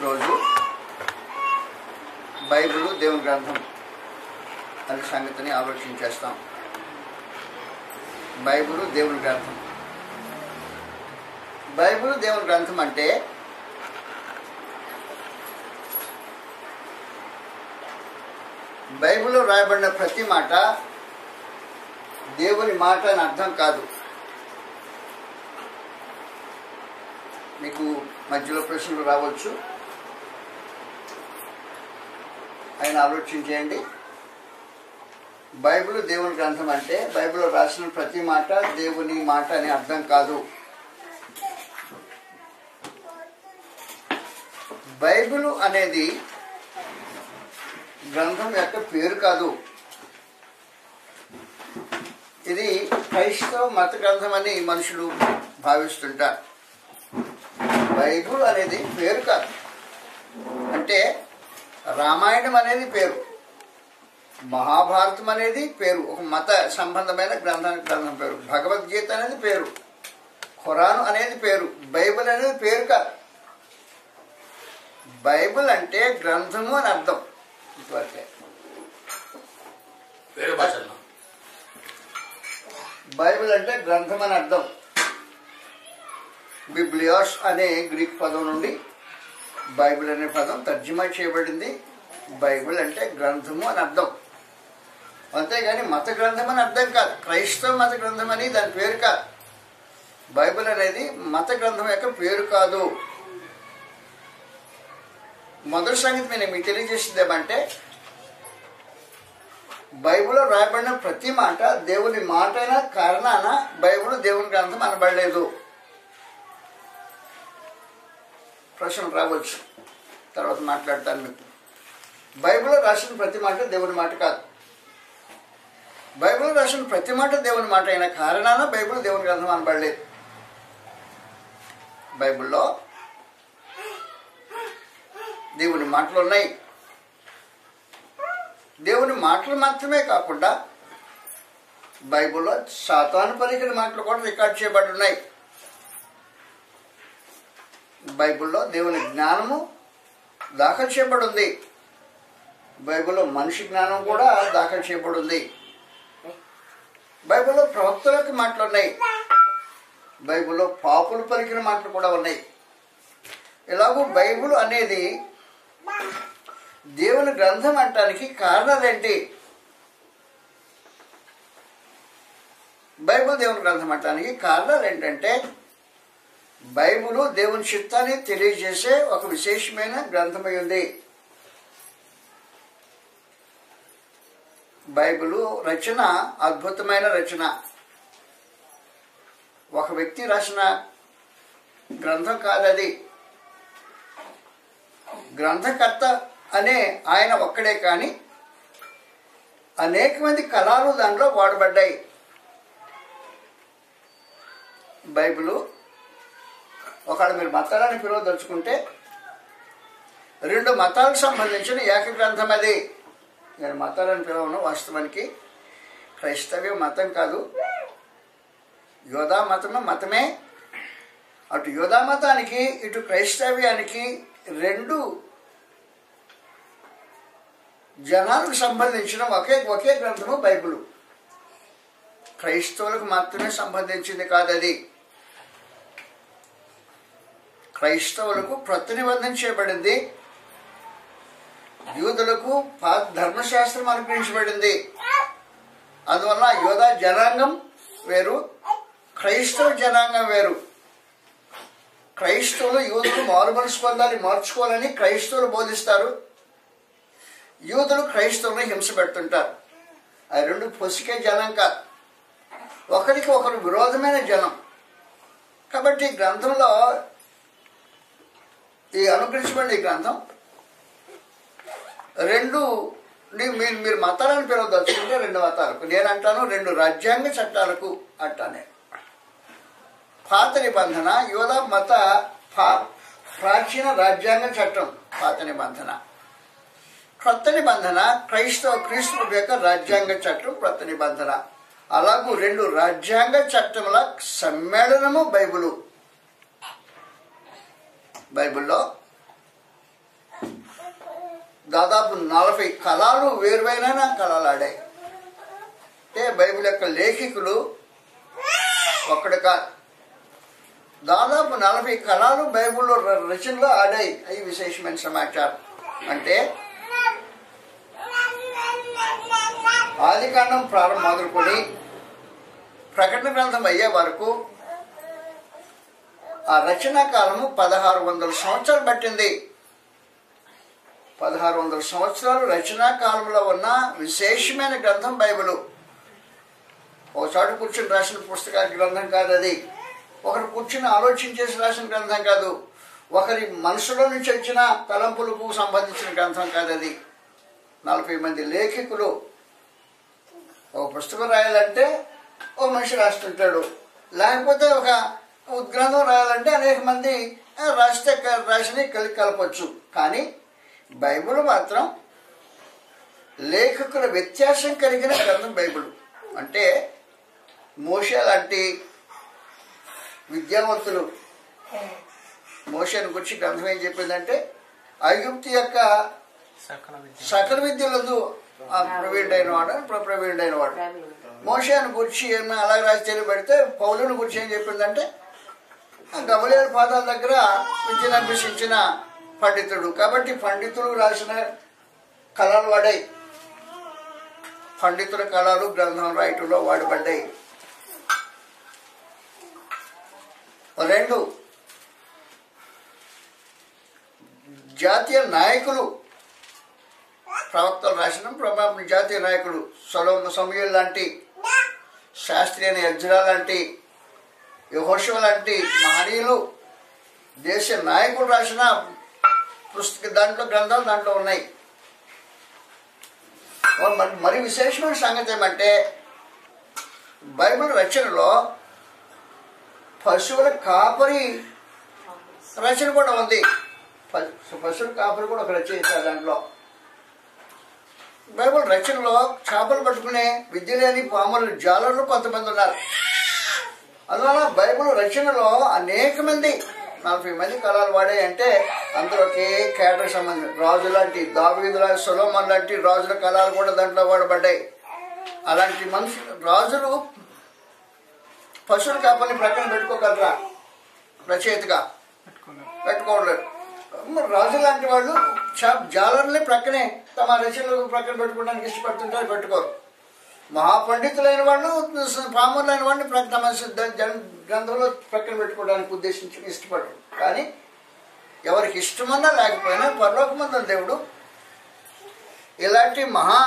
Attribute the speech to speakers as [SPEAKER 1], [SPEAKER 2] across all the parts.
[SPEAKER 1] రోజు బైబిల్ దేవుని గ్రంథం అనే సంగతిని ఆలోచించేస్తాం. బైబిల్ దేవుని గ్రంథం. బైబిల్ దేవుని గ్రంథం అంటే బైబిల్లో రాయబడిన ప్రతి మాట దేవుని మాట అని అర్థం కాదు. మీకు మధ్యలో ప్రశ్నలు రావచ్చు, ఆయన ఆలోచించేయండి. బైబిల్ దేవుని గ్రంథం అంటే బైబిల్లో రాసిన ప్రతి మాట దేవుని మాట అని అర్థం కాదు. బైబిల్ అనేది గ్రంథం యొక్క పేరు కాదు. ఇది క్రైస్తవ మత గ్రంథం అని మనుషులు భావిస్తుంటారు. బైబిల్ అనేది పేరు కాదు. అంటే రామాయణం అనేది పేరు, మహాభారతం అనేది పేరు, ఒక మత సంబంధమైన గ్రంథం పేరు. భగవద్గీత అనేది పేరు, ఖురాన్ అనేది పేరు. బైబిల్ అనేది పేరు కాదు. బైబిల్ అంటే గ్రంథము అని అర్థం. ఇంతవరకే బైబిల్ అంటే గ్రంథం అని అర్థం. బిబ్లియోస్ అనే గ్రీక్ పదం నుండి బైబిల్ అనే పదం తర్జుమా చేయబడింది. బైబిల్ అంటే గ్రంథము అని అర్థం, అంతేగాని మత గ్రంథం అని అర్థం కాదు. క్రైస్తవ మత గ్రంథం అని దాని పేరు కాదు. బైబిల్ అనేది మత గ్రంథం యొక్క పేరు కాదు. మొదటి సంగతి నేను మీకు తెలియజేసింది ఏమంటే, బైబిల్లో రాయబడిన ప్రతి మాట దేవుని మాట అయిన కారణాన బైబిల్ దేవుని గ్రంథం అనబడలేదు. ప్రశ్నలు రావచ్చు, తర్వాత మాట్లాడతాను మీకు. బైబిల్లో రాసిన ప్రతి మాట దేవుని మాట కాదు. బైబిల్లో రాసిన ప్రతి మాట దేవుని మాట అయిన కారణాన బైబిల్ దేవుని గ్రంథం అనబడలేదు. బైబిల్లో దేవుని మాటలు ఉన్నాయి. దేవుని మాటలు మాత్రమే కాకుండా బైబిల్లో సాతాను పలికిన మాటలు కూడా రికార్డ్ చేయబడి ఉన్నాయి. బైబిల్లో దేవుని జ్ఞానము దాఖలు చేయబడి ఉంది. బైబిల్లో మనిషి జ్ఞానం కూడా దాఖలు చేయబడి ఉంది. బైబిల్లో ప్రవక్తలకు మాటలు ఉన్నాయి. బైబిల్లో పాపులు పలికిన మాటలు కూడా ఉన్నాయి. ఇలాగూ బైబిల్ అనేది దేవుని గ్రంథం అంటానికి కారణాలు ఏంటి? బైబిల్ దేవుని గ్రంథం అంటానికి కారణాలు ఏంటంటే, బైబిల్ దేవుని చిత్తాన్ని తెలియజేసే ఒక విశేషమైన గ్రంథమై ఉంది. బైబిల్ రచన అద్భుతమైన రచన. ఒక వ్యక్తి రాసిన గ్రంథం కాదది. గ్రంథకర్త అనే ఆయన ఒక్కడే కానీ అనేక మంది కళలు దాంట్లో వాడబడ్డాయి. బైబిల్ ఒకవేళ మీరు మతాలని పిలవదలుచుకుంటే 2 మతాలకు సంబంధించిన ఏక గ్రంథం అది. నేను మతాలని పిలవను, వాస్తవానికి క్రైస్తవ్య మతం కాదు, యోధా మతమే. అటు యోధా మతానికి ఇటు క్రైస్తవ్యానికి 2 జనాలకు సంబంధించిన ఒకే గ్రంథము బైబిల్. క్రైస్తవులకు మాత్రమే సంబంధించింది కాదు అది. క్రైస్తవులకు క్రొత్త నిబంధన చేయబడింది. యూదులకు పాత ధర్మశాస్త్రం అనుగ్రహించబడింది. అందువల్ల యోధా జనాంగం వేరు, క్రైస్తవ జనాంగం వేరు. క్రైస్తవులు యూదులు మారుమనసు పొందాలి, మార్చుకోవాలని క్రైస్తవులు బోధిస్తారు. యూదులు క్రైస్తవులను హింస పెడుతుంటారు. ఆ 2 పొసికే జనం కాదు, ఒకరికి ఒకరు విరోధమైన జనం. కాబట్టి ఈ గ్రంథంలో ఈ అనుగ్రహించబడిన ఈ గ్రంథం 2 మీరు మతాలను పిలవదలుచుకుంటే 2 మతాలకు, నేనంటాను 2 రాజ్యాంగ చట్టాలకు అంటానే. పాత నిబంధన యోధా మత ప్రాచీన రాజ్యాంగ చట్టం పాత నిబంధన. క్రొత్త నిబంధన క్రీస్తు యొక్క రాజ్యాంగ చట్టం క్రొత్త నిబంధన. అలాగూ 2 రాజ్యాంగ చట్టముల సమ్మేళనము బైబిలు. బైబిల్లో దాదాపు 40 కళలు వేరువైన కళలు ఆడాయి. అంటే బైబిల్ యొక్క లేఖికులు ఒక్కడు కాదు, దాదాపు 40 కళలు బైబిల్లో రచనలో ఆడాయి. అవి విశేషమైన సమాచారం. అంటే ఆదికాండం ప్రారంభం మొదలుకొని ప్రకటన గ్రంథం అయ్యే వరకు ఆ రచనా కాలము 1600 సంవత్సరాలు పట్టింది. 1600 సంవత్సరాలు రచనా కాలంలో ఉన్న విశేషమైన గ్రంథం బైబిలు. ఒకసారి కూర్చుని రాసిన పుస్తక గ్రంథం కాదు అది. ఒకరు కూర్చుని ఆలోచించేసి రాసిన గ్రంథం కాదు. ఒకరి మనసులో నుంచి వచ్చిన తలంపులకు సంబంధించిన గ్రంథం కాదు అది. 40 మంది లేఖికులు ఒక పుస్తకం రాయాలంటే ఓ మనిషి రాస్తుంటాడు, లేకపోతే ఒక గ్రంథం రాయాలంటే అనేక మంది రాసిని కలిసి కలపచ్చు. కానీ బైబిల్ మాత్రం లేఖకుల వ్యత్యాసం కలిగిన గ్రంథం బైబిల్. అంటే మోషే లాంటి విద్యావంతులు, మోషేను గురించి గ్రంథం ఏం చెప్పిందంటే ఐగుప్తు యొక్క సకల విద్యలందు ప్రవీణుడైన వాడు. మోషేను గురించి ఏమైనా అలా రాసి తెలియబెడితే పౌలుని గురించి ఏం చెప్పిందంటే గమలీయేలు పాదాల దగ్గర విద్యను అభ్యసించిన పండితుడు. కాబట్టి పండితులు రాసిన కళలు వాడాయి. పండితుల కళలు గ్రంథం రాయటంలో వాడబడ్డాయి. 2 జాతీయ నాయకులు, ప్రవక్తలు రాసిన జాతీయ నాయకులు సమూయేలు లాంటి, శాస్త్రి అయిన ఎజ్రా లాంటి, యెహోషువ లాంటి మహనీయులు, దేశ నాయకులు రాసిన దాంట్లో గ్రంథాలు దాంట్లో ఉన్నాయి. మరి విశేషమైన సంగతి ఏమంటే బైబిల్ రచనలో పశువుల కాపరి రచన కూడా ఉంది. పశువుల కాపరి కూడా ఒక రచయిత. దాంట్లో బైబిల్ రచనలో చేపలు పట్టుకునే విద్య లేని పాములు జాలర్లు కొంతమంది ఉన్నారు. అందువల్ల బైబిల్ రచనలో అనేక మంది 40 మంది కళలు వాడాయి. అంటే అందరూ ఒకే కేటర్కి సంబంధించిన రాజు లాంటి, దావీదు లాంటి, సొలొమోను లాంటి రాజుల కళలు కూడా దాంట్లో వాడబడ్డాయి. అలాంటి మనుషులు రాజులు పశువుల కాపరిని ప్రక్కన పెట్టుకోగలరా? రచయితగా పెట్టుకోలేరు. రాజు లాంటి వాళ్ళు జాలర్ని ప్రక్కనే తమ రచనలు ప్రక్కన పెట్టుకోవడానికి ఇష్టపడుతుంటారు, పెట్టుకోరు. మహాపండితులైన వాళ్ళు, పాములైన వాడిని తమ గ్రంథంలో ప్రక్కన పెట్టుకోవడానికి ఉద్దేశించి ఇష్టపడరు. కానీ ఎవరికి ఇష్టమన్నా లేకపోయినా పరలోకమందున్న దేవుడు ఇలాంటి మహా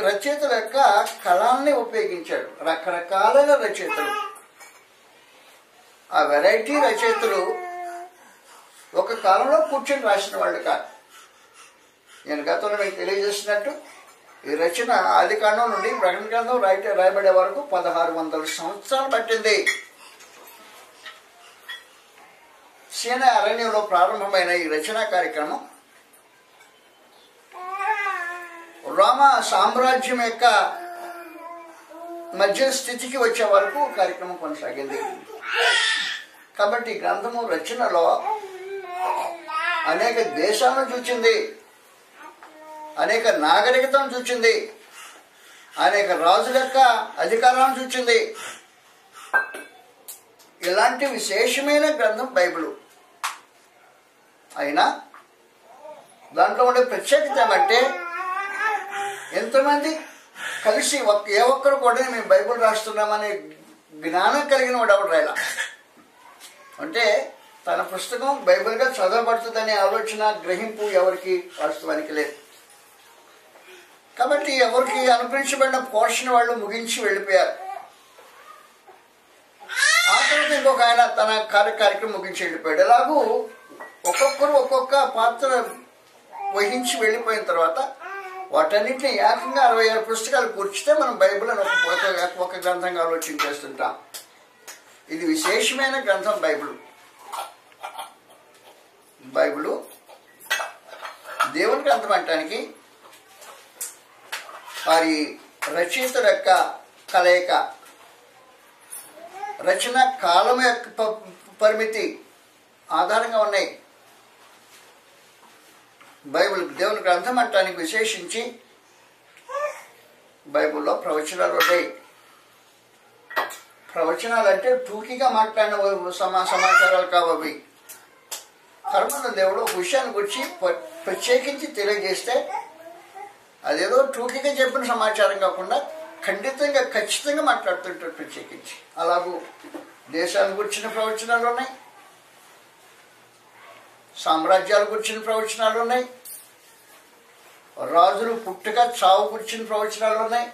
[SPEAKER 1] రచయితల యొక్క కళల్ని ఉపయోగించాడు. రకరకాలైన రచయితలు, ఆ వెరైటీ రచయితలు ఒక కాలంలో కూర్చొని రాసిన వాళ్ళు కాదు. నేను గతంలో మీకు తెలియజేసినట్టు ఈ రచన ఆదికాండం నుండి ప్రకటన గ్రంథం రాయబడే వరకు 1600 సంవత్సరాలు పట్టింది. సీనా అరణ్యంలో ప్రారంభమైన ఈ రచనా కార్యక్రమం రోమా సామ్రాజ్యం యొక్క మధ్య స్థితికి వచ్చే వరకు కార్యక్రమం కొనసాగింది. కాబట్టి గ్రంథము రచనలో అనేక దేశాలను చూచింది, అనేక నాగరికతను చూచింది, అనేక రాజుల యొక్క అధికారాలను చూచింది. ఇలాంటి విశేషమైన గ్రంథం బైబిల్. అయినా దాంట్లో ఉండే ప్రత్యేకత ఏమంటే ఎంతమంది కలిసి ఏ ఒక్కరు కూడా మేము బైబిల్ రాస్తున్నామనే జ్ఞానం కలిగిన వాడు ఎవడు రాయలా. అంటే తన పుస్తకం బైబిల్గా చదవబడుతుందనే ఆలోచన, గ్రహింపు ఎవరికి వాస్తవానికి లేదు. కాబట్టి ఎవరికి అనుగ్రహించబడిన పోర్షన్ వాళ్ళు ముగించి వెళ్ళిపోయారు. ఆ తర్వాత ఇంకొక ఆయన తన కార్యక్రమం ముగించి వెళ్ళిపోయాడు. ఎలాగూ ఒక్కొక్కరు ఒక్కొక్క పాత్ర వహించి వెళ్ళిపోయిన తర్వాత వాటన్నింటినీ ఏకంగా 66 పుస్తకాలు కూర్చితే మనం బైబిల్ అని ఒక గ్రంథంగా ఆలోచన చేస్తుంటాం. ఇది విశేషమైన గ్రంథం బైబిల్. బైబిలు దేవుని గ్రంథం అంటానికి వారి రచయితల యొక్క కలయిక, రచన కాలం యొక్క పరిమితి ఆధారంగా ఉన్నాయి. బైబిల్ దేవుని గ్రంథం అంటానికి విశేషించి బైబిల్లో ప్రవచనాలు ఉన్నాయి. ప్రవచనాలు అంటే టూకీగా మాట్లాడిన సమాచారాలు కావవి. కర్మల దేవుడు ఒక విషయాన్ని గురించి ప్రత్యేకించి తెలియజేస్తే అదేదో టూకీగా చెప్పిన సమాచారం కాకుండా ఖండితంగా ఖచ్చితంగా మాట్లాడుతుంటారు ప్రత్యేకించి. అలాగూ దేశాలను గురించిన ప్రవచనాలు ఉన్నాయి, సామ్రాజ్యాల గురించిన ప్రవచనాలు ఉన్నాయి, రాజులు పుట్టుక చావు గురించిన ప్రవచనాలు ఉన్నాయి.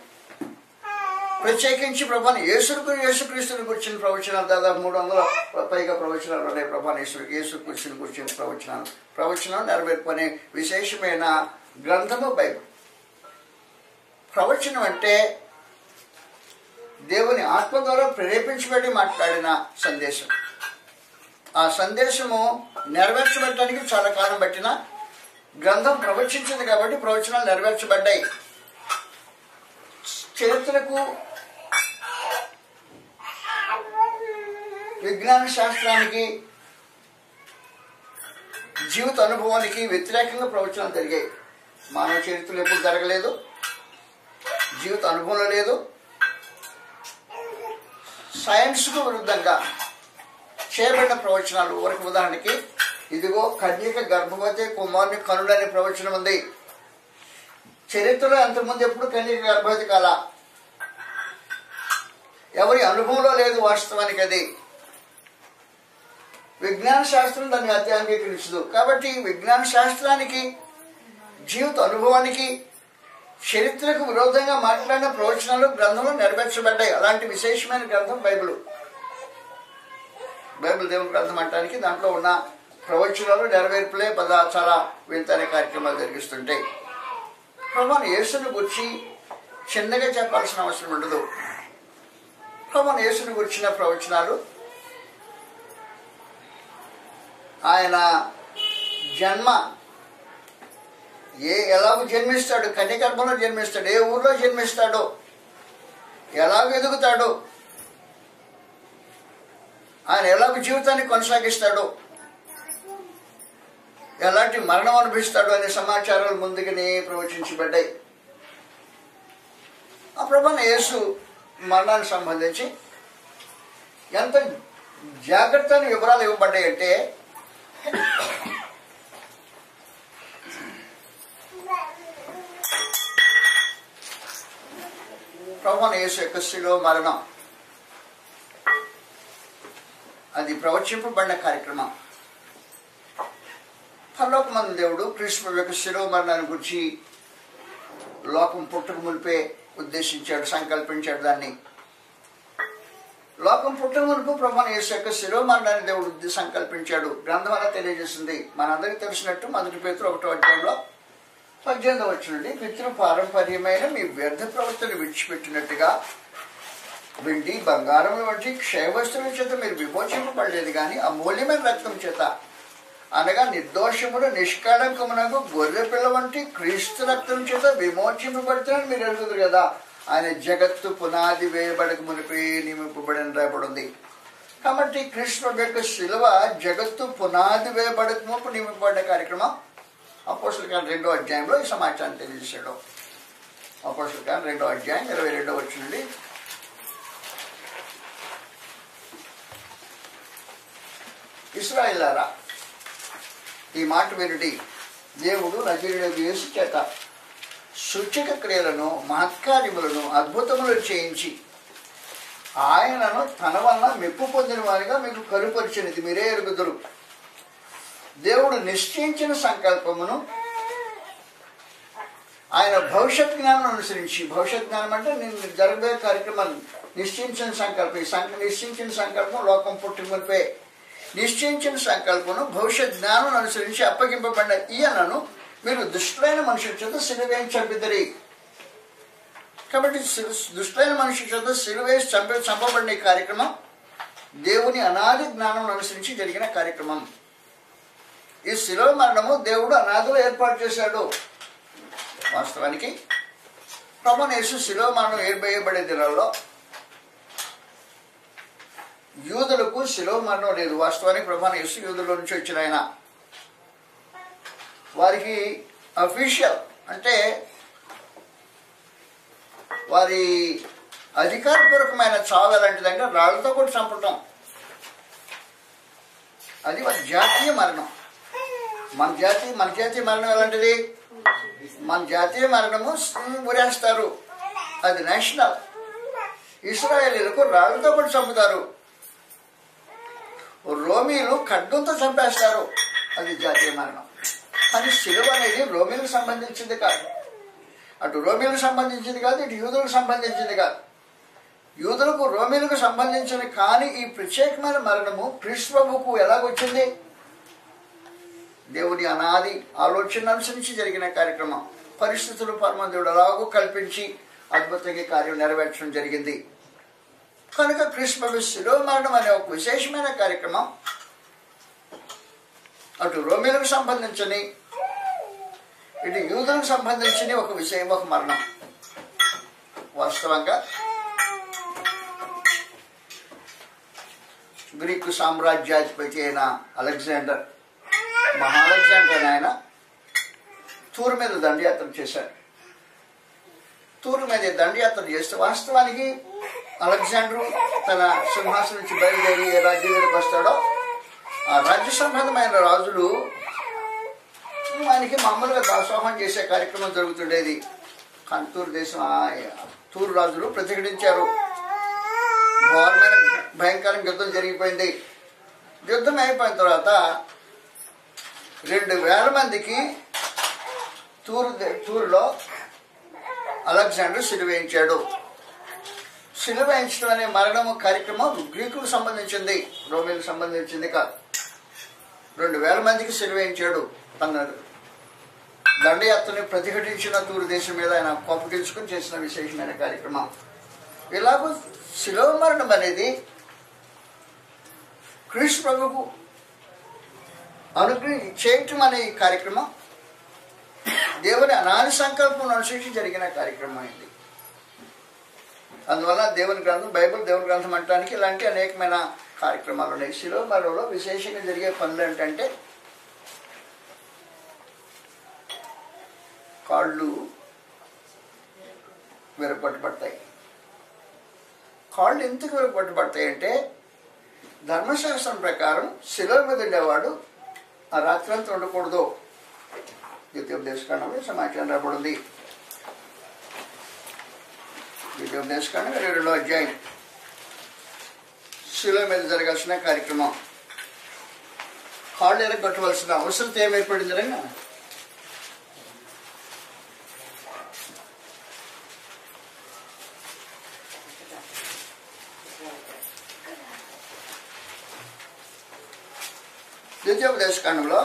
[SPEAKER 1] ప్రత్యేకించి ప్రభాని యేసుక్రీస్తుని గురించిన ప్రవచనాలు దాదాపు 300 పైగా ప్రవచనాలు ఉన్నాయి. ప్రభాని యేసుక్రీస్తుని గురించిన ప్రవచనం నెరవేర్పనే విశేషమైన గ్రంథము బైబిల్. ప్రవచనం అంటే దేవుని ఆత్మ ద్వారా ప్రేరేపించబడి మాట్లాడిన సందేశం. ఆ సందేశము నెరవేర్చబడటానికి చాలా కాలం పట్టిన గ్రంథం ప్రవచించింది కాబట్టి ప్రవచనాలు నెరవేర్చబడ్డాయి. చరిత్రకు, విజ్ఞాన శాస్త్రానికి, జీవిత అనుభవానికి వ్యతిరేకంగా ప్రవచనాలు జరిగాయి. మానవ చరిత్రలు ఎప్పుడు జరగలేదు, జీవిత అనుభవంలో లేదు. సైన్స్కు విరుద్ధంగా చేయబడిన ప్రవచనాలు వరకు, ఉదాహరణకి ఇదిగో కన్యక గర్భవతి కుమారుని కనుడనే ప్రవచనం ఉంది. చరిత్రలో అంతకుముందు ఎప్పుడు కన్యక గర్భవతి కాల, ఎవరి అనుభవంలో లేదు వాస్తవానికి. అది విజ్ఞాన శాస్త్రం దాన్ని అంగీకరించదు. కాబట్టి విజ్ఞాన శాస్త్రానికి, జీవిత అనుభవానికి, చరిత్రకు విరోధంగా మాట్లాడిన ప్రవచనాలు గ్రంథంలో నెరవేర్చబడ్డాయి. అలాంటి విశేషమైన గ్రంథం బైబిల్. దేవుని గ్రంథం అంటానికి దాంట్లో ఉన్న ప్రవచనాలు నెరవేర్పులే చాలా వింతైన కార్యక్రమాలు జరిగిస్తుంటాయి. ప్రభువుని యేసుని గురించి చిన్నగా చెప్పాల్సిన అవసరం ఉండదు. ప్రభువుని యేసుని గురించిన ప్రవచనాలు, ఆయన జన్మ, ఎలాగో జన్మిస్తాడు, కన్యగర్భంలో జన్మిస్తాడు, ఏ ఊర్లో జన్మిస్తాడో, ఎలాగో ఎదుగుతాడో, ఆయన ఎలాగో జీవితాన్ని కొనసాగిస్తాడో, ఎలాంటి మరణం అనుభవిస్తాడో అనే సమాచారాలు ముందుగానే ప్రవచించబడ్డాయి. ఆ ప్రభువైన యేసు మరణానికి సంబంధించి ఎంత జాగ్రత్తని వివరాలు ఇవ్వబడ్డాయి అంటే, ప్రభువైన యేసు యొక్క శిలువ మరణం అది ప్రవచింపబడిన కార్యక్రమం. పరలోకమందు దేవుడు క్రీస్తు యొక్క శిలువ మరణాన్ని గురించి లోకం పుట్టుక మునిపే ఉద్దేశించాడు, సంకల్పించాడు. దాన్ని లోకం పుట్టుక మునుపు ప్రభువైన యేసు యొక్క శిలువ మరణాన్ని దేవుడు సంకల్పించాడు. గ్రంథం అలా తెలియజేస్తుంది. మనందరికీ తెలిసినట్టు 1 పేతురు 1వ అధ్యాయంలో 18వ వచనం నుండి, పితృ పారంపర్యమైన మీ వ్యర్థ ప్రవర్తన విడిచిపెట్టినట్టుగా వెండి బంగారం వంటి క్షయవస్తువుల చేత మీరు విమోచింపబడలేదు, కానీ అమూల్యమైన రక్తం చేత, అనగా నిర్దోషములు నిష్కళంకమునకు గొర్రె పిల్ల వంటి క్రీస్తు రక్తం చేత విమోచింపబడుతున్నారని మీరు ఎరుగుదురు కదా. ఆయన జగత్తు పునాది వేయబడక మునిపే నియమింపబడిన రాయబడింది. కాబట్టి క్రీస్తు యొక్క శిలువ జగత్తు పునాది వేయబడక మునుపు నియమింపబడిన కార్యక్రమం. అపోస్తలుల కార్యం 2వ అధ్యాయంలో ఈ సమాచారాన్ని తెలియజేశాడు. అపోస్తలుల కార్యం 2వ అధ్యాయం 22వ వచనం నుండి, ఇశ్రాయేలులారా ఈ మాట వినుడి, దేవుడు నజరేయుడైన యేసు చేత సూచక క్రియలను, మహత్కార్యములను, అద్భుతములను చేయించి ఆయనను తన వలన మెప్పు పొందిన వారిగా మీకు కనుపరిచినది మీరే ఎరుగుదురు. దేవుడు నిశ్చయించిన సంకల్పమును ఆయన భవిష్యత్ జ్ఞానం అనుసరించి, భవిష్యత్ జ్ఞానం అంటే నేను జరగబోయే కార్యక్రమాన్ని నిశ్చయించిన సంకల్పం, నిశ్చయించిన సంకల్పం లోకం పుట్టినపై నిశ్చయించిన సంకల్పను భవిష్యత్ జ్ఞానం అనుసరించి అప్పగింపబడిన ఈయనను మీరు దుష్టులైన మనుషుల చేత సిలువేసి చంపిద్దరి. కాబట్టి దుష్టులైన మనుషుల చేత సిలువేసి చంపబడిన ఈ కార్యక్రమం దేవుని అనాది జ్ఞానం అనుసరించి జరిగిన కార్యక్రమం. ఈ శిలువ మరణము దేవుడు అనాదిలో ఏర్పాటు చేశాడు. వాస్తవానికి ప్రభువైన యేసు శిలువ మరణం ఏర్పేయబడే దినాల్లో యూదులకు శిలువ మరణం లేదు. వాస్తవానికి ప్రభువైన యేసు యూదుల నుంచి వచ్చిన ఆయన. వారికి అఫీషియల్ అంటే వారి అధికారపూర్వకమైన చావు ఎలాంటిదంటే రాళ్లతో కూడా చంపటం. అది వారి జాతీయ మరణం. మన జాతీయ మరణం ఎలాంటిది? మన జాతీయ మరణము ఉరేస్తారు, అది నేషనల్. ఇశ్రాయేలీలకు రాళ్లతో కూడా చంపుతారు, రోమీలు ఖడ్గంతో చంపేస్తారు, అది జాతీయ మరణం. కానీ శిలువ అనేది రోమీలకు సంబంధించింది కాదు, అటు రోమీలకు సంబంధించింది కాదు, ఇటు యూదులకు సంబంధించింది కాదు. యూదులకు రోమీలకు సంబంధించిన కానీ ఈ ప్రత్యేకమైన మరణము క్రీస్తు ప్రభువుకు ఎలాగొచ్చింది? దేవుడి అనాది ఆలోచన అనుసరించి జరిగిన కార్యక్రమం. పరిస్థితులు పరమదేవుడు అలాగూ కల్పించి అద్భుతంగా కార్యం నెరవేర్చడం జరిగింది. కనుక క్రీస్తు ప్రభు శిలువ మరణం అనే ఒక విశేషమైన కార్యక్రమం అటు రోమీలకు సంబంధించని ఇటు యూదులకు సంబంధించిన ఒక విషయం, ఒక మరణం. వాస్తవంగా గ్రీకు సామ్రాజ్యాధిపతి అయిన అలెగ్జాండర్, అలెగ్జాండర్ ఆయన తూరు మీద దండయాత్ర చేశాడు. తూరు మీద దండయాత్ర చేస్తే వాస్తవానికి అలెగ్జాండరు తన సింహాసనం నుంచి బయలుదేరి ఏ రాజ్యం మీదకి వస్తాడో ఆ రాజ్య సంబంధమైన రాజులు ఆయనకి మామూలుగా దాసోహం చేసే కార్యక్రమం జరుగుతుండేది. కానీ తూరు రాజులు ప్రతిఘటించారు. ఘోరమైన భయంకరంగా యుద్ధం జరిగిపోయింది. యుద్ధం అయిపోయిన తర్వాత 2000 మందికి తూరులో అలెగ్జాండర్ సిలువ వేయించాడు. సిలువ వేయించడం అనే మరణము కార్యక్రమం గ్రీకులకు సంబంధించింది, రోమీలకు సంబంధించింది కాదు. 2000 మందికి సిలువ వేయించాడు. తన దండయాత్రని ప్రతిఘటించిన తూరు దేశం మీద ఆయన కోపగించుకుని చేసిన విశేషమైన కార్యక్రమం. ఇలాగూ శిలువ మరణం అనేది క్రీస్తు ప్రభువుకు చేయటం అనే ఈ కార్యక్రమం దేవుని అనాది సంకల్పం అనుసరించి జరిగిన కార్యక్రమం అయింది. అందువల్ల దేవుని గ్రంథం, బైబిల్ దేవుని గ్రంథం అనడానికి ఇలాంటి అనేకమైన కార్యక్రమాలు ఉన్నాయి. శిలువ మరణంలో విశేషంగా జరిగే పనులు ఏంటంటే కాళ్ళు విరగొట్టబడతాయి. కాళ్ళు ఎందుకు విరగొట్టబడతాయి అంటే ధర్మశాస్త్రం ప్రకారం శిలువ మీద ఉండేవాడు ఆ రాత్రంతా ఉండకూడదు. ద్వితీయోపదేశకాండంలో సమాచారం రాబడింది. ద్వితీయోపదేశకాండం 22వ అధ్యాయం శిలువ మీద జరగాల్సిన కార్యక్రమం. కాళ్ళు ఎరగొట్టవలసిన అవసరం ఏమైపడింది రంగా? ద్వితీయోపదేశకాండంలో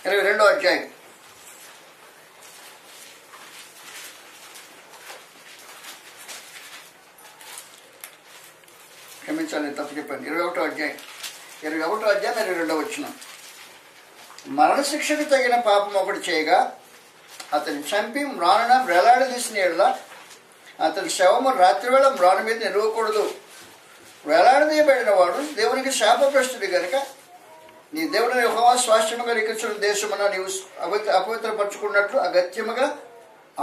[SPEAKER 1] 22వ అధ్యాయం క్షమించాలి, తప్పు చెప్పాను. 21వ అధ్యాయం 22వ వచనం. మరణశిక్షకు తగిన పాపం ఒకటి చేయగా అతన్ని చంపి మ్రానున వేలాడదీసిన యెడల అతని శవము రాత్రివేళ మ్రాను మీద నిలవకూడదు. వేలాడదీయబడిన వాడు దేవునికి శాపగ్రస్తుడు గనుక నీ దేవుని యెహోవా స్వాస్థ్యముగా నీకిచ్చిన దేశమున నీవు అపవిత్రపరచుకున్నట్లు అగత్యముగా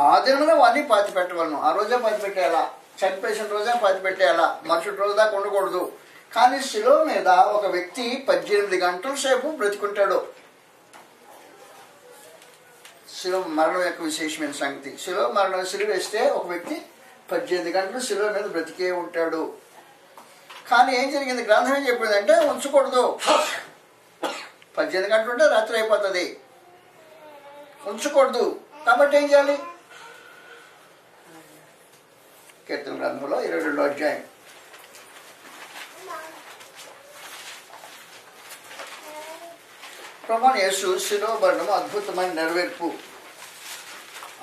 [SPEAKER 1] ఆ దినమున వాడిని పాతి పెట్టవలను. ఆ రోజే పాతి పెట్టేయాలా, చనిపోయిన రోజే పాతి పెట్టేయాలా, మరుసటి రోజు దాకా ఉండకూడదు. కానీ శిలువ మీద ఒక వ్యక్తి 18 గంటల సేపు బ్రతికుంటాడు. శిలువ మరణం యొక్క విశేషమైన సంగతి. శిలువ మరణం శిలువ వేస్తే ఒక వ్యక్తి 18 గంటలు శిలువ మీద బ్రతికే ఉంటాడు. కానీ ఏం జరిగింది? గ్రంథం ఏం చెప్పిందంటే ఉంచకూడదు. 18 గంటలు ఉంటే రాత్రి అయిపోతుంది, ఉంచకూడదు. కాబట్టి ఏం చేయాలి? కీర్తన గ్రంథంలో 22వ అధ్యాయం ప్రభువైన యేసు శిలువ మరణము అద్భుతమైన నెరవేర్పు.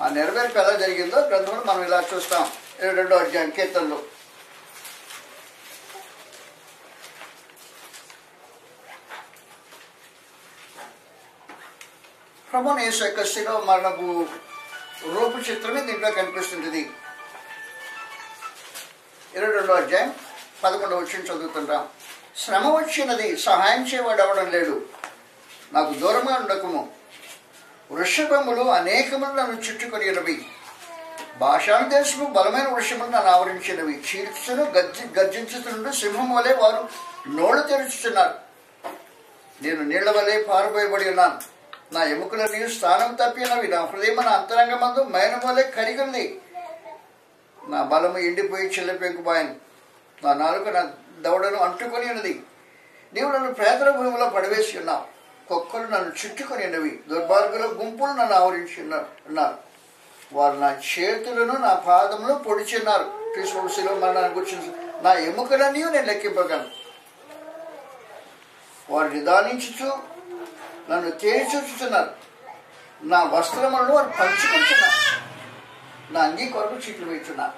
[SPEAKER 1] ఆ నెరవేర్పు ఎలా జరిగిందో గ్రంథంలో మనం ఇలా చూస్తాం. 22వ అధ్యాయం కీర్తనలో ప్రభువైన యేసు యొక్క శిలువ మరణపు రూపు చిత్రమే దీంట్లో కనిపిస్తుంది. 22వ అధ్యాయం 11వ వచనం చదువుతుంటాం. శ్రమ వచ్చినది, సహాయం చేయవాడు అవడం లేడు. నాకు దూరంగా ఉండకము. వృషభములు అనేకములు నన్ను చుట్టుకొనినవి, భాషాను దేశము బలమైన వృషములు నన్ను ఆవరించినవి. చీల్చును గర్జించుతుండు సింహం వలె వారు నోళ్లు తెరుచుతున్నారు. నేను నీళ్ల వలె పారిపోయబడి ఉన్నాను. నా ఎముకలని స్థానం తప్పినవి. నా హృదయం నా అంతరంగమందు మైనం వలె కరిగింది. నా బలము ఎండిపోయి చిల్లపెంకుపోయాను. నా నాలుక నా దవడను అంటుకొని ఉన్నది. నీవు నన్ను ప్రేతల భూమిలో పడవేసి ఉన్నావు. కుక్కలు నన్ను చుట్టుకొని ఉన్నవి. దుర్మార్గుల గుంపులు నన్ను ఆవరించి ఉన్నారు. వారు నా చేతులను నా పాదములు పొడిచున్నారు. క్రీస్తులో మరణాన్ని గురించి నా ఎముకలన్నీ నేను లెక్కింపగలను. వారు నిదానించుచు నన్ను తేల్చుచున్నారు. నా వస్త్రములను వారు పంచుకుంటున్నారు. నా అంగీ కొరకు చీట్లు వేస్తున్నారు.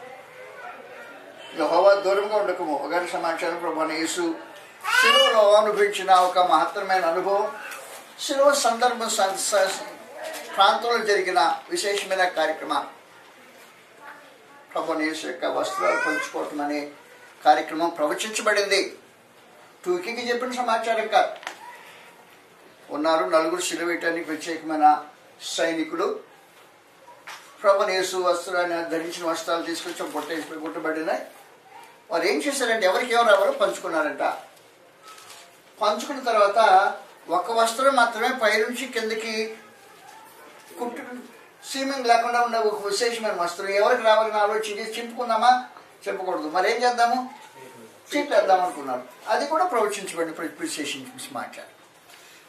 [SPEAKER 1] యెహోవా దూరంగా ఉండకము. ఒకరి సమాచారం ప్రభువైన యేసు శిలువలో అనుభవించిన ఒక మహత్తరమైన అనుభవం, శిలువ సందర్భం ప్రాంతంలో జరిగిన విశేషమైన కార్యక్రమం. ప్రభువైన యేసు యొక్క వస్త్రాలు పంచుకోవటం అనే కార్యక్రమం ప్రవచించబడింది. టూకీకి చెప్పిన సమాచారం కాదు. ఉన్నారు 4 శిలువ వేయటానికి ప్రత్యేకమైన సైనికులు. ప్రభువైన యేసు వస్త్రాన్ని ధరించిన వస్త్రాలు తీసుకొచ్చి గుట్టబడినాయి. వారు ఏం చేశారంటే ఎవరికి ఎవరు రావాలో పంచుకున్నారంట. పంచుకున్న తర్వాత ఒక వస్త్రం మాత్రమే పైనుంచి కిందకి కుట్టు సీమింగ్ లేకుండా ఉన్న ఒక విశేషమైన వస్త్రం ఎవరికి రావాలని ఆలోచించి చింపుకుందామా, చింపకూడదు, మరి ఏం చేద్దాము, చీట్లేద్దాం అనుకున్నారు. అది కూడా ప్రవచించబడి విశేషించి మాట్లాడు.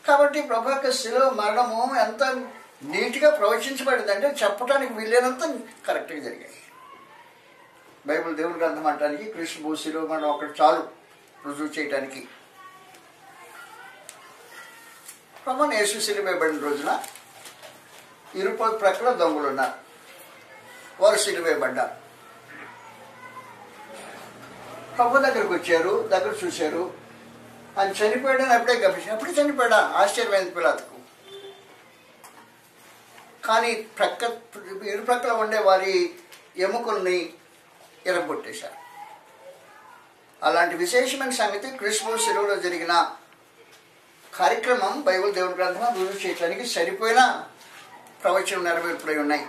[SPEAKER 1] కాబట్టి ప్రభు యొక్క శిలువ మరణము ఎంత నీట్గా ప్రవచించబడింది అంటే చెప్పడానికి వీలైనంత కరెక్ట్గా జరిగాయి. బైబిల్ దేవుని గ్రంథం అనడానికి క్రీస్తు శిలువ మరణం ఒకటి చాలు రుజువు చేయటానికి. ప్రభువైన యేసు శిలువ వేయబడిన రోజున ఇరుపై ప్రక్కల దొంగలు ఉన్నారు. వారు శిలువ వేయబడ్డారు. ప్రభు దగ్గరకు వచ్చారు, దగ్గర చూశారు. ఆయన చనిపోయాడని అప్పుడే గమనించారు. అప్పుడే చనిపోయాడా? ఆశ్చర్యమైంది పిలాతుకు. కానీ ఇరుప్రక్కల ఉండే వారి ఎముకల్ని ఎరగొట్టేశారు. అలాంటి విశేషమైన సంగతి క్రిస్మస్ శిలువలో జరిగిన కార్యక్రమం బైబిల్ దేవుని గ్రంథం రుజువు చేయడానికి సరిపోయిన ప్రవచనం నెరవేర్పులై ఉన్నాయి.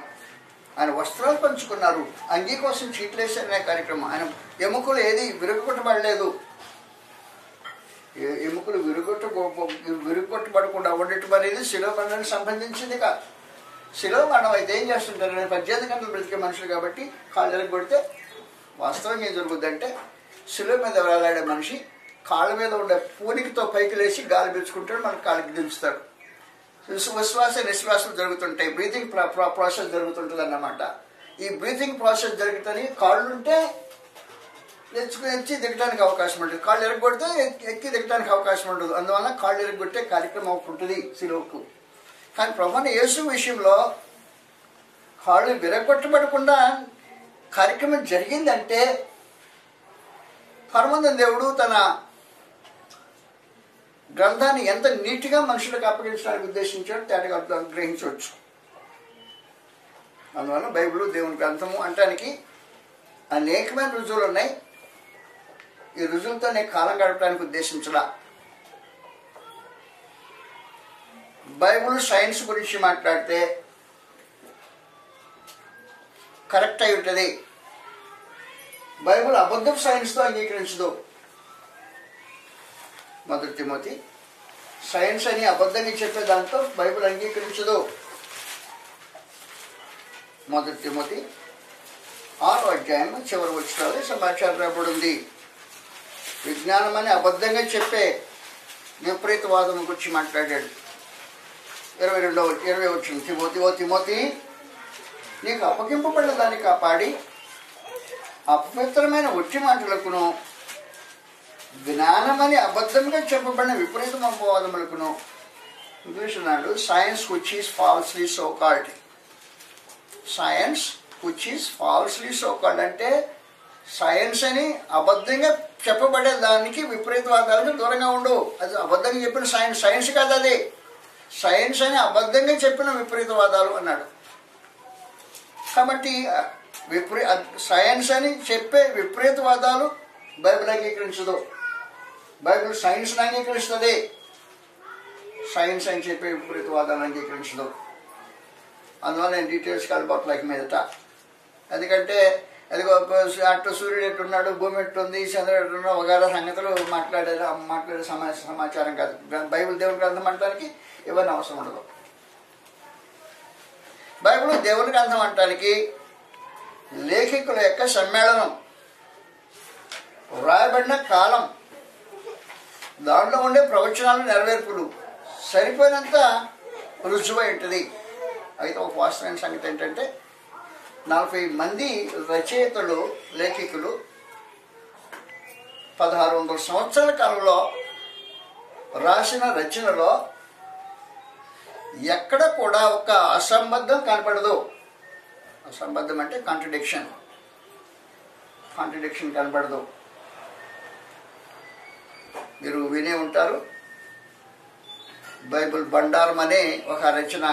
[SPEAKER 1] ఆయన వస్త్రాలు పంచుకున్నారు, అంగీ కోసం చీట్లేశారనే కార్యక్రమం. ఆయన ఎముకలు ఏది విరగొట్టబడలేదు. ఎముకలు విరగొట్టబడకుండా ఉండటం అనేది శిలువ మరణానికి సంబంధించింది కాదు. శిలువ మరణం అయితే ఏం చేస్తుంటారు? 18 గంటలు బ్రతికే మనుషులు కాబట్టి కాళ్ళు ఎరగొడితే వాస్తవంగా ఏం జరుగుద్దంటే శిలువ మీద వేలాడే మనిషి కాళ్ళ మీద ఉండే పూనికతో పైకి లేచి గాలి పీల్చుకుంటాడు, మన కాళ్ళకి దించుతాడు. విశ్వాస నిశ్వాసాలు జరుగుతుంటాయి. బ్రీతింగ్ ప్రాసెస్ జరుగుతుంటుంది అన్నమాట. ఈ బ్రీతింగ్ ప్రాసెస్ జరుగుతుంది. కాళ్ళు ఉంటే ఎక్కి దిగడానికి అవకాశం ఉంటుంది, కాళ్ళు ఎరగొడితే ఎక్కి దిగడానికి అవకాశం ఉండదు. అందువల్ల కాళ్ళు ఎరగొట్టే కార్యక్రమం ఉంటుంది శిలువకు. కానీ ప్రభువైన యేసు విషయంలో కాళ్ళు విరగొట్టబడకుండా కార్యక్రమం జరిగిందంటే పరమందున దేవుడు తన గ్రంథాన్ని ఎంత నీట్గా మనుషులకు అప్పగించడానికి ఉద్దేశించాడు తేటగా గ్రహించవచ్చు. అందువల్ల బైబిల్ దేవుని గ్రంథము అంటానికి అనేకమైన రుజువులు ఉన్నాయి. ఈ రుజువులతో నేను కాలం గడపడానికి ఉద్దేశించడా. బైబిల్ సైన్స్ గురించి మాట్లాడితే కరెక్ట్ అయి ఉంటుంది. బైబిల్ అబద్ధపు సైన్స్తో అంగీకరించదు. 1 తిమోతి సైన్స్ అని అబద్ధంగా చెప్పే దాంతో బైబిల్ అంగీకరించదు. 1 తిమోతి 6వ అధ్యాయం చివరి వచనాల్లో సమాచారం రాబడి ఉంది. విజ్ఞానం అని అబద్ధంగా చెప్పే విపరీతవాదం గురించి మాట్లాడాడు. 20 వచ్చింది. తిమోతి నీకు అప్పగింపబడిన దాన్ని కాపాడి అపవిత్రమైన ఒట్టి మాటలకును జ్ఞానమని అబద్ధంగా చెప్పబడిన విపరీత అపవాదములకును, ఇంగ్లీష్ అన్నాడు science which is falsely so called. Science which is falsely so called అంటే సైన్స్ అని అబద్ధంగా చెప్పబడే దానికి విపరీతవాదాలకు దూరంగా ఉండు. అది అబద్ధంగా చెప్పిన సైన్స్ కాదు, అది సైన్స్ అని అబద్ధంగా చెప్పిన విపరీతవాదాలు అన్నాడు. కాబట్టి సైన్స్ అని చెప్పే విపరీతవాదాలు బైబిల్ అంగీకరించదు. బైబిల్ సైన్స్ని అంగీకరిస్తుంది, సైన్స్ అని చెప్పి విపరీతవాదాన్ని అంగీకరించదు. అందువల్ల నేను డీటెయిల్స్కి వెళ్ళబోట్లకి మీదట. ఎందుకంటే అదిగో అటు సూర్యుడు ఎట్టున్నాడు, భూమి ఎట్టుంది, చంద్రుడు ఎట్టున్నాడు, వగైరా సంగతులు మాట్లాడే సమాచారం కాదు. బైబిల్ దేవుని గ్రంథం అనడానికి ఇవన్నీ అవసరం ఉండదు. బైబిల్ దేవుని గ్రంథం అనటానికి లేఖికుల యొక్క సమ్మేళనం, వ్రాయబడిన కాలం, దాంట్లో ఉండే ప్రవచనాలు నెరవేర్పులు సరిపోయినంత రుజువై ఉంటుంది. అయితే ఒక వాస్తవమైన సంగతి ఏంటంటే 40 మంది రచయితలు, లేఖికులు 1600 సంవత్సరాల కాలంలో రాసిన రచనలో ఎక్కడ కూడా ఒక అసంబద్ధం కనపడదు. అసంబద్ధం అంటే కాంట్రడిక్షన్ కనపడదు. మీరు వినే ఉంటారు, బైబిల్ బండారం అనే ఒక రచన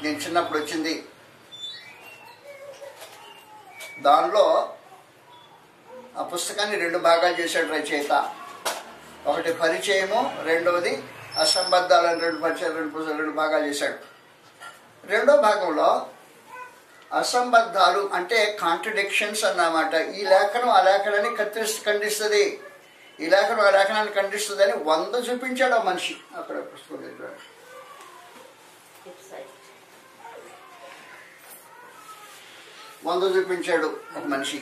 [SPEAKER 1] నేను చిన్నప్పుడు వచ్చింది. దానిలో ఆ పుస్తకాన్ని 2 భాగాలు చేశాడు రచయిత. ఒకటి పరిచయము, రెండవది అసంబద్ధాలు అని 2 భాగాలు చేశాడు. రెండో భాగంలో అసంబద్ధాలు అంటే కాంట్రడిక్షన్స్ అన్నమాట. ఈ లేఖనం ఆ లేఖనాన్ని ఖండిస్తుంది, ఈ లేఖనం ఆ లేఖనాన్ని ఖండిస్తుంది అని 100 చూపించాడు ఆ మనిషి. అక్కడ పుస్తకం దగ్గర 100 చూపించాడు ఒక మనిషి.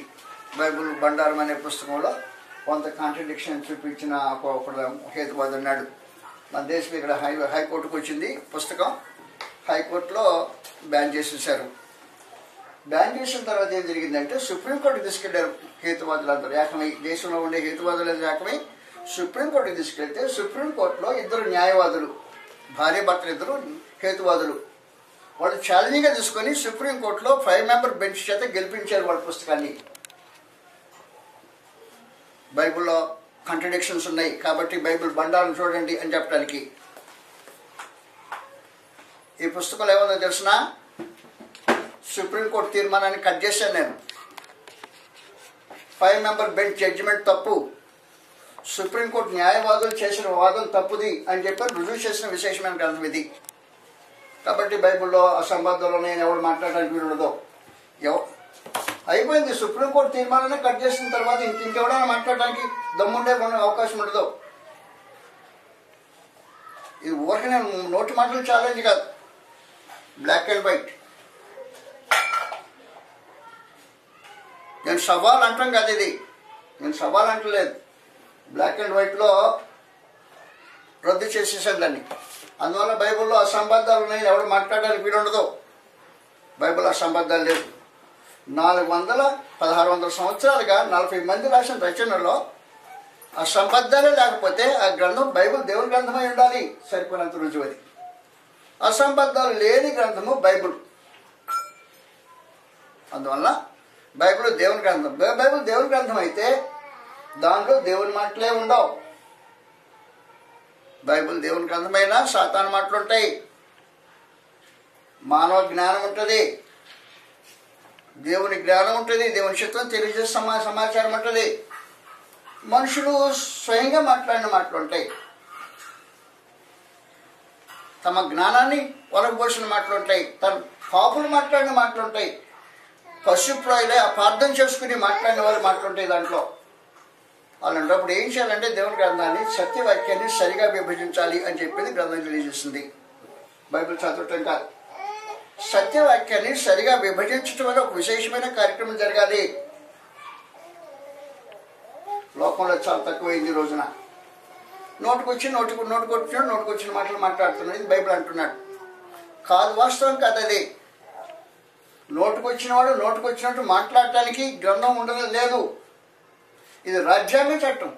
[SPEAKER 1] బైబిల్ బండారం అనే పుస్తకంలో 100 కాంట్రడిక్షన్ చూపించిన ఒక హేతువాది ఉన్నాడు. మన దేశం ఇక్కడ హైకోర్టుకు వచ్చింది పుస్తకం. హైకోర్టులో బ్యాన్ చేసేసారు. బ్యాన్ చేసిన తర్వాత ఏం జరిగిందంటే సుప్రీంకోర్టుకి తీసుకెళ్లారు హేతువాదులందరూ ఏకమై. దేశంలో ఉండే హేతువాదులందరూ ఏకమై సుప్రీంకోర్టుకి తీసుకెళ్తే సుప్రీంకోర్టులో 2 న్యాయవాదులు, భార్య భర్తలు 2 హేతువాదులు, వాళ్ళు ఛాలెంజ్గా తీసుకొని సుప్రీంకోర్టులో 5 మెంబర్ బెంచ్ చేత గెలిపించారు వాళ్ళ పుస్తకాన్ని. బైబిల్లో కాంట్రడిక్షన్స్ ఉన్నాయి కాబట్టి బైబిల్ బండారం చూడండి అని చెప్పడానికి. ఈ పుస్తకంలో ఏమన్నా తెలిసిన సుప్రీంకోర్టు తీర్మానాన్ని కట్ చేశాను నేను. 5 మెంబర్ బెంచ్ జడ్జిమెంట్ తప్పు, సుప్రీంకోర్టు న్యాయవాదులు చేసిన వాదం తప్పుది అని చెప్పి రుజువు చేసిన విశేషమైన గ్రంథం ఇది. కాబట్టి బైబిల్లో అసంబద్ధంలో నేను ఎవరు మాట్లాడడానికి వీలుండదు. అయిపోయింది. సుప్రీంకోర్టు తీర్మానాన్ని కట్ చేసిన తర్వాత ఇంకెవడైనా మాట్లాడడానికి దమ్ముండే అవకాశం ఉండదు. ఇది ఊరికి నేను నోటి మాటలు ఛాలెంజ్ కాదు, బ్లాక్ అండ్ వైట్. నేను సవాల్ అంటాం కాదు, ఇది నేను సవాల్ అంటలేదు. బ్లాక్ అండ్ వైట్లో రద్దు చేసేసాను దాన్ని. అందువల్ల బైబిల్లో అసంబద్ధాలు ఉన్నాయి, ఎవరు మాట్లాడడానికి వీలుండదు. బైబిల్ అసంబద్ధాలు లేవు. 1600 సంవత్సరాలుగా 40 మంది రాసిన రచనలో అసంబద్ధాలే లేకపోతే ఆ గ్రంథం బైబిల్ దేవుని గ్రంథమై ఉండాలి, సరిపోయినంత రుజువది. అసంబద్ధాలు లేని గ్రంథము బైబిల్. అందువల్ల బైబిల్ దేవుని గ్రంథం. బైబిల్ దేవుని గ్రంథం అయితే దాంట్లో దేవుని మాటలే ఉండవు. బైబిల్ దేవుని గ్రంథమైనా సాతాను మాటలు ఉంటాయి, మానవ జ్ఞానం ఉంటుంది, దేవుని జ్ఞానం ఉంటుంది, దేవుని చిత్తం తెలియజేసే సమాచారం ఉంటుంది, మనుషులు స్వయంగా మాట్లాడిన మాటలు ఉంటాయి, తమ జ్ఞానాన్ని ఒలగబోసిన మాటలు ఉంటాయి, తన పాపులు మాట్లాడిన మాటలు ఉంటాయి, పశుప్రాయులే అపార్థం చేసుకుని మాట్లాడిన వాళ్ళు మాట్లాడుంటాయి దాంట్లో. అలాంటప్పుడు ఏం చేయాలంటే దేవుని గ్రంథాన్ని, సత్యవాక్యాన్ని సరిగా విభజించాలి అని చెప్పేది గ్రంథం తెలియజేస్తుంది. బైబిల్ చదవటం కాదు, సత్యవాక్యాన్ని సరిగా విభజించడం వల్ల ఒక విశేషమైన కార్యక్రమం జరగాలి. లోకంలో చాలా తక్కువైంది ఈ రోజున. నోటుకొచ్చిన మాటలు మాట్లాడుతున్నాడు. ఇది బైబిల్ అంటున్నాడు. కాదు, వాస్తవం కాదు అది. నోటుకొచ్చినవాడు నోటుకొచ్చినట్టు మాట్లాడటానికి గ్రంథం ఉండడం లేదు. ఇది రాజ్యాంగ చట్టం.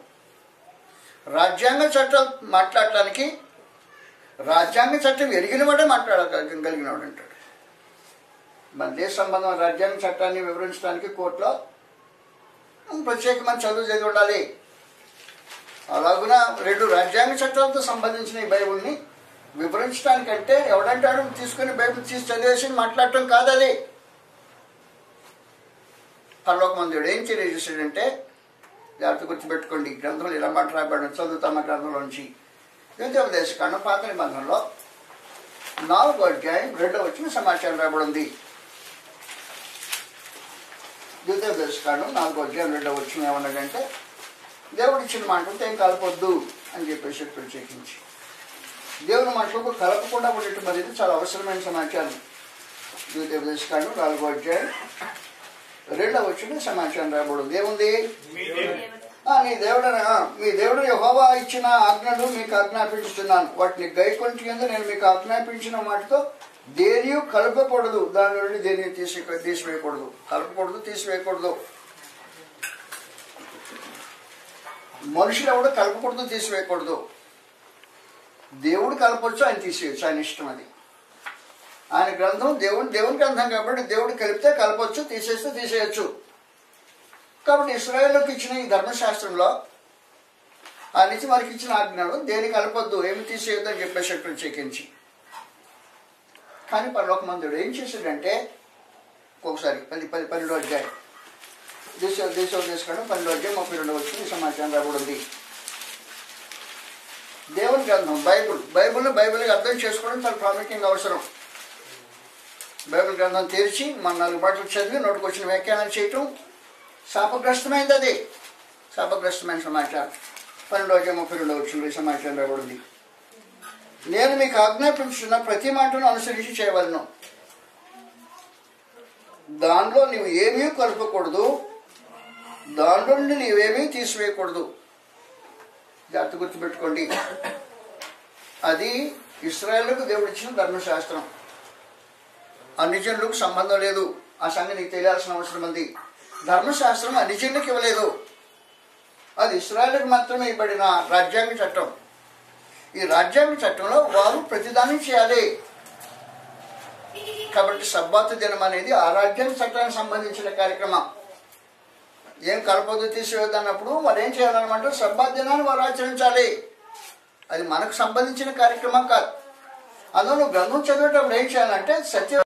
[SPEAKER 1] రాజ్యాంగ చట్టం మాట్లాడటానికి రాజ్యాంగ చట్టం ఎరిగినవాడే మాట్లాడగలిగినవాడు అంటాడు. మన దేశ సంబంధం రాజ్యాంగ చట్టాన్ని వివరించడానికి కోర్టులో ప్రత్యేకమైన చదివి ఉండాలి. అలాగున 2 రాజ్యాంగ చట్టాలతో సంబంధించిన ఈ బైబిల్ని వివరించడానికంటే ఎవడంటాడు తీసుకుని బైబిల్ తీసి చదివేసి మాట్లాడటం కాదు అది. పరలోకమందుడు ఏం తెలియజేశాడంటే జాగ్రత్త గుర్తుపెట్టుకోండి. గ్రంథంలో ఇలా మాట రాయబడిన చదువుతామ గ్రంథంలోంచి ద్వితీయోపదేశకాండం పాత నిబంధనలో 4వ అధ్యాయం 2వ వచనం సమాచారం రాయబడింది. ద్వితీయోపదేశకాండం 4వ అధ్యాయం 2వ వచనం ఏమన్నాడంటే, దేవుడు ఇచ్చిన మాటలతో ఏం కలపొద్దు అని చెప్పేసి ప్రత్యేకించి దేవుని మాటలకు కలపకుండా ఉండటం అనేది చాలా అవసరమైన సమాచారం. ద్వితీయోపదేశకాండం 4వ అధ్యాయం 2వ వచనం సమాచారం రాయబడింది. ఏముంది? నీ దేవుడన మీ దేవుడు యెహోవా ఇచ్చిన ఆజ్ఞలు మీకు ఆజ్ఞాపించుతున్నాను, వాటిని గైకొంటి యందు నేను మీకు ఆజ్ఞాపించిన వాటితో దేని కలపకూడదు, దాని నుండి దేని తీసివేయకూడదు. కలపకూడదు, తీసివేయకూడదు. మనుషులు ఎవడు కలపకూడదు, తీసివేయకూడదు. దేవుడు కలపవచ్చు, ఆయన తీసేయచ్చు, ఆయన ఇష్టం. అది ఆయన గ్రంథం, దేవుని గ్రంథం కాబట్టి దేవుడు కలిపితే కలపచ్చు, తీసేస్తే తీసేయచ్చు. కాబట్టి ఇశ్రాయేలుకి ఇచ్చిన ఈ ధర్మశాస్త్రంలో ఆ నుంచి వారికి ఇచ్చిన ఆజ్ఞలు దేని కలపొద్దు, ఏమి తీసేయొద్దు అని చెప్పేసి ప్రత్యేకించి. కానీ పరలోకమంతుడు ఏం చేశాడంటే, ఒక్కొక్కసారి 12వ అధ్యాయం దేశోపదేశకాండం 12వ అధ్యాయం 32వ వచనం సమాచారం రాబడింది. దేవుని గ్రంథం బైబిల్ని అర్థం చేసుకోవడం చాలా ప్రాముఖ్యంగా అవసరం. బైబిల్ గ్రంథం తెరిచి మన 4 మాటలు చదివి నోటికి వచ్చిన వ్యాఖ్యానం చేయటం శాపగ్రస్తమైంది. అది శాపగ్రస్తమైన సమాచారం. 12వ అధ్యాయం 32వ వచనంలో సమాచారం రాబడింది. నేను మీకు ఆజ్ఞాపించున్న ప్రతి మాటను అనుసరించి చేయవలను, దానిలో నువ్వు ఏమీ కలపకూడదు, దాంట్లో నుండి నీవేమీ తీసివేయకూడదు. జాగ్రత్త గుర్తుపెట్టుకోండి. అది ఇశ్రాయేలుకు దేవుడు ఇచ్చిన ధర్మశాస్త్రం. అన్ని జనులకు సంబంధం లేదు. ఆ సంగతి నీకు తెలియాల్సిన అవసరం ఉంది. ధర్మశాస్త్రం అన్ని జనులకు ఇవ్వలేదు. అది ఇశ్రాయేలుకు మాత్రమే ఇవ్వబడిన రాజ్యాంగ చట్టం. ఈ రాజ్యాంగ చట్టంలో వారు ప్రతిదానం చేయాలి. కాబట్టి సబ్బాతు దినం అనేది ఆ రాజ్యాంగ చట్టానికి సంబంధించిన కార్యక్రమం. ఏం కలపొద్దు, తీసివేద్దు అన్నప్పుడు మరి ఏం చేయాలన్నమాట, సబ్బాత్ దినాన్ని వారు ఆచరించాలి. అది మనకు సంబంధించిన కార్యక్రమం కాదు. అందులో నువ్వు గ్రంథం చదివేటప్పుడు ఏం చేయాలంటే సత్య